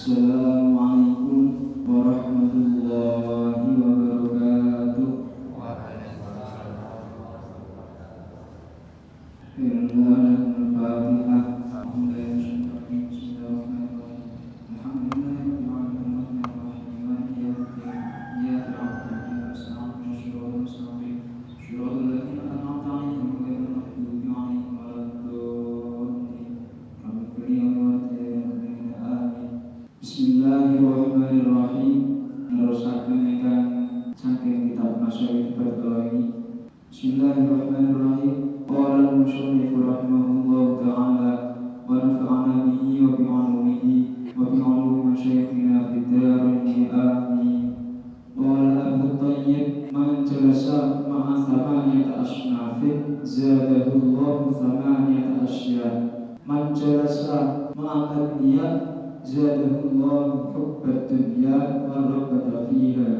Assalamualaikum warahmatullahi wabarakatuh. Bismillahirrahmanirrahim. Nerusaken ingkang saking kitab Masyayikh Baqalaini. Bismillahirrahmanirrahim. Qala al-musannif rahimahullahu ta'ala wa nafa'ana bihi wa bi'ulumihi wa bi'ulumi masyayikhina fid dharain amin. Qala Abu Thayyib man jalasa ma'a thamaniyati asnafin zadahullahu thamaniyata asya. Man jalasa ma'a adniya zadahullahu hubbad dunya wa rabbata fiha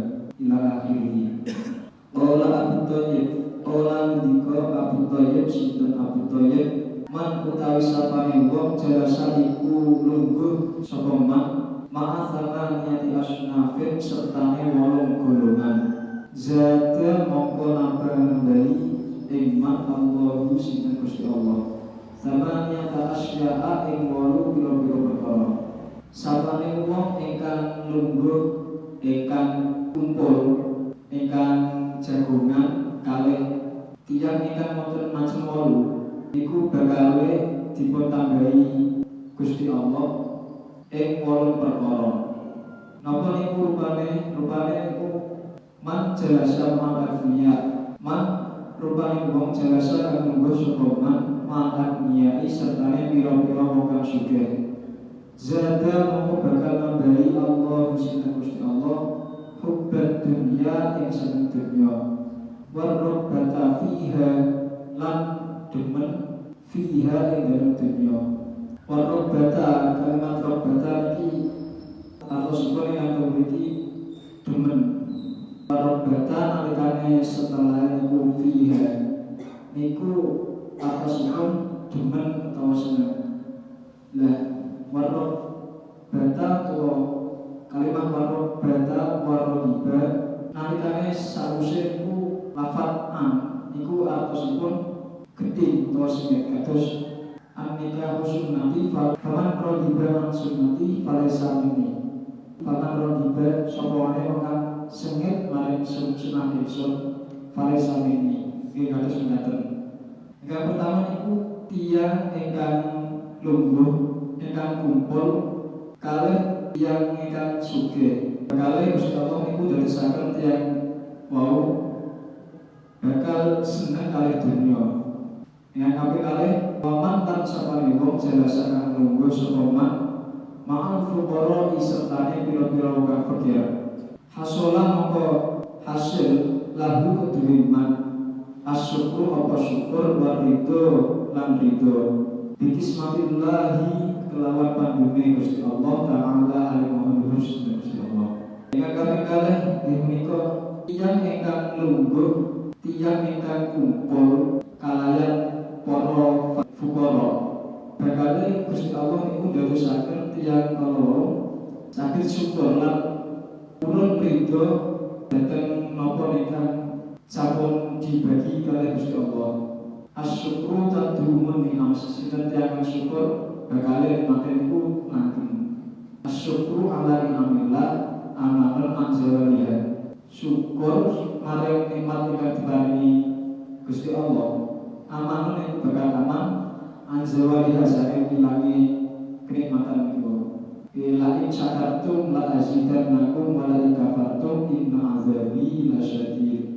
ila akhirih. Qala Abu Thayyib, qala ngendika Abu Thayyib sinten Abu Thayyib, man utawi sapane wong jalasa iku lungguh sapa man ma'a thamaniyati asnafin sertane 8 golongan. Zada mongko nambah nambahi ing man Allahu sinten Gusti Allah. Thamaniyata asya'a ing 8 pira-pira perkara. Sapane wong ingkang lungguh, ingkang kumpul, ingkang jagongan kalih tiyang ingkang wonten macem 8 iku bakal dipun tambahi Gusti Allah ing 8 perkara. Napa niku rupane niku man jalasa ma'adniya. Man rupane wong jalasa kang lungguh sapa man ma'adniya sertane pira-pira wong kang sugih. Zada mongko bakal nambahi Allah sinten Gusti Allah hubbad dunya ing seneng dunya warrobbata fiha lan demen fiha ing dalam dunya. Warrobbata kalimat robbata iki atau sebut yang memiliki demen. Warrobbata nalikane setelah niku fiha niku atasipun demen atau seneng. Lah warrob bata tuwa kalimat warrob bata warrobiba nalikane sause niku lafat an niku artosipun gedhe utawa sengit kados an-nikah sunnati faman radiba an sunnati falaysa minni. Faman radiba sapa wae kang sengit maring sunnah ingsun falaysa minni. Iki kados ngaten. Ingkang pertama niku tiyang ingkang lungguh ingkang kumpul kalih tiyang ingkang sugih. Kalih Gusti Allah niku dadosaken tiyang wau bakal seneng kalih dunya. Ingkang kaping kalih waman tan sapane wong jalasa kang lungguh sapa man ma'al fuqara sertane pira-pira wong kang fakir. Hasola mongko hasil lahu kedue man asyukur apa syukur wa ridho lan ridho bikismatillahi kelawan pandune Gusti Allah Ta'ala alaihi Gusti Allah. Ingkang kaping kalih menika tiyang ingkang lungguh, tiyang ingkang kumpul kalayan para fuqara. Bakale Gusti Allah niku ndadosaken tiyang kaloro saged syukur lan purun ridho dhateng napa ingkang sampun dibagi kalih Gusti Allah. Asyukru tadhumun minam sinten tiyang syukur bakale maten niku langgeng. Asyukru ala ni'amillah amanun anzawaliha. Syukur maring nikmat ingkang diparingi Gusti Allah. Amanun niku bakal aman anzawaliha saking ilangi kenikmatan niku. Ila in syakartum la azidannakum wa la in kafartum inna azabi lasyadid.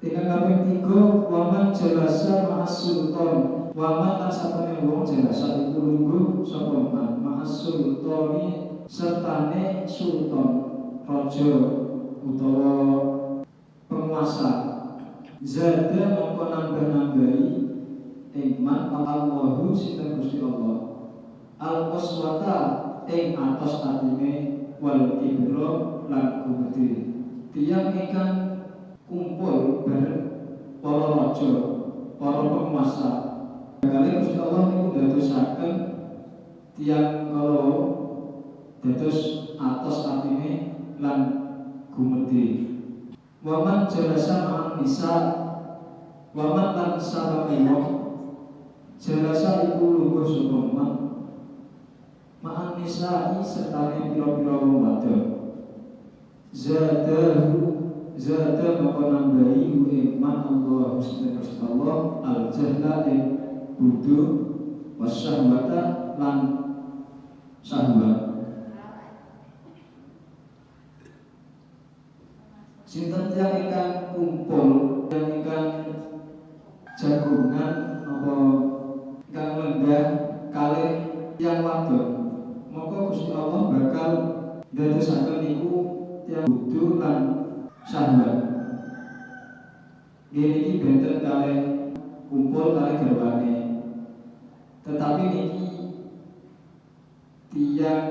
Ingkang kaping 3 waman jalasa ma'as sultan. Waman lan sapane wong jalasa iku lungguh sapa man ma'as sultani sertane sultan raja utawa penguasa. Zada mongko nambah-nambahi ing man Allahu sinten Gusti Allah. Al-qaswata ing atos atine wal kibra lan gumedhe. Tiyang ingkang kumpul bareng para raja, para penguasa. Kali Gusti Allah niku ndadosaken tiyang kalau dados atos atine lan gumedhe. Waman jalasa ma'an nisa, waman lan sababe wong jalasa iku lungguh sapa man ma'an nisa sertane pira-pira wong wadon. Zada maka nambahi iman Allah subhanahu Allah al-jahla ing budu wasyahwata lan syahwat. Sinten tiyang ingkang kumpul yang ingkang jagungan apa ingkang lenggah kalih tiyang wadon, maka Gusti Allah bakal ndadosaken niku tiyang budu lan syahwat. Niki benten kalih kumpul kalih garwane. Tetapi niki tiyang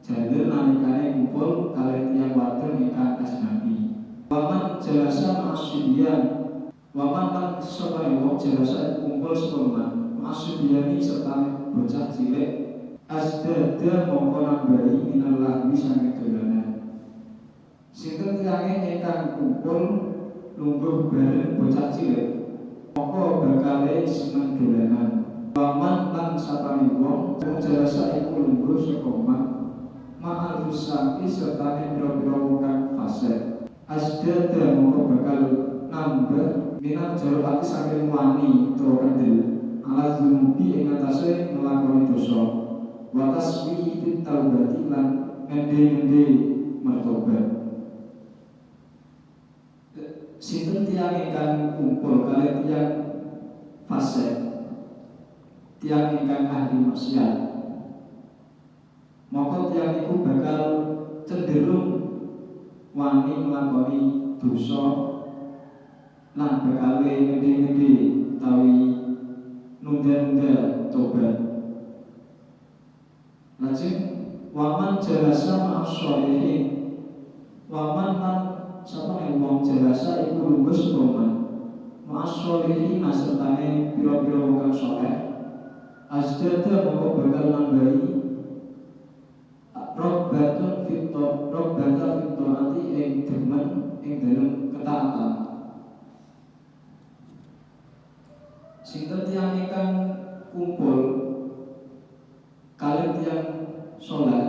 jander nalikane kumpul kalih tiyang wadon ingkang ajnabi. Waman jalasa ma'asyibiyan, waman lan sapane wong jalasa kumpul sekoman ma'asyibiyani serta bocah cilik asdada mongko nambahi minallah saking dolanan. Sinten tiyange ingkang kumpul lungguh bareng bocah cilik mongko bakale seneng dolanan. Waman lan sapane wong jalasa iku lungguh sekoman ma'al fusaki serta pira-pira wong kang fasik asdada mongko bakal nambah minat jarati saking wani utawa kendel ala zunubi ing atase nglakoni dosa wa taswi fit taubati lan ngende-ngende mertobat. Sinten tiyang ingkang kumpul kalih tiyang fasik, tiyang ingkang ahli maksiat, maka tiyang iku bakal cenderung wani nglakoni dosa lan bakal ngede-ngede utawi nunda-nunda tobat. Lajeng waman jalasa ma'asyolihin, waman lan sapane wong jalasa iku lungguh sepoman ma'asyolihin sertane pira-pira wong kang saleh asdada moko bakal nambahi robbatan fitonati ing demen ing dalem ketaatan. Sinten tiyang ingkang kumpul kalih tiyang saleh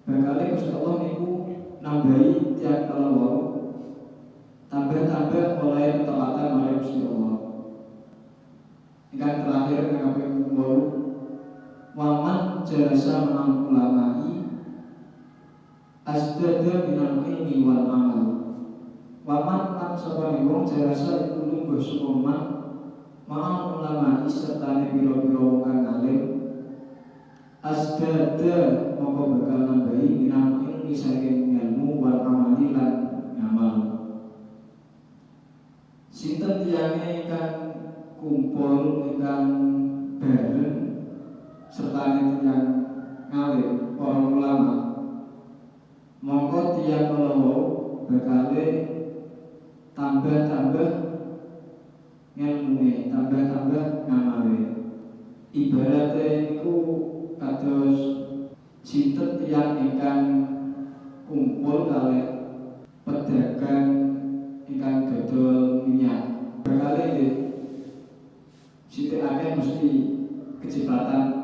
bakale Gusti Allah niku nambahi tiyang kalawau tambah-tambah oleh ketaatan marang Gusti Allah. Ingkang terakhir kaping 8 waman jalasa ma'al ulama'i asdada minal ilmi wal amal. Waman lan sapane wong jalasa iku lungguh sepoman ma'al ulama'i sertane pira-pira wong kang alim asdada mongko bakal nambahi minal ilmi saking ilmu wal amali lan ngamal. Sinten tiyange ingkang kumpul ingkang bareng serta tiyang ngalim para ulama, mongko tiyang kalawau bakale tambah-tambah ngilmune, tambah-tambah ngamale. Ibarate niku kados sinten tiyang ingkang kumpul kalih pedagang ingkang dodol minyak, bakale nggih sithik akeh mesti kecipratan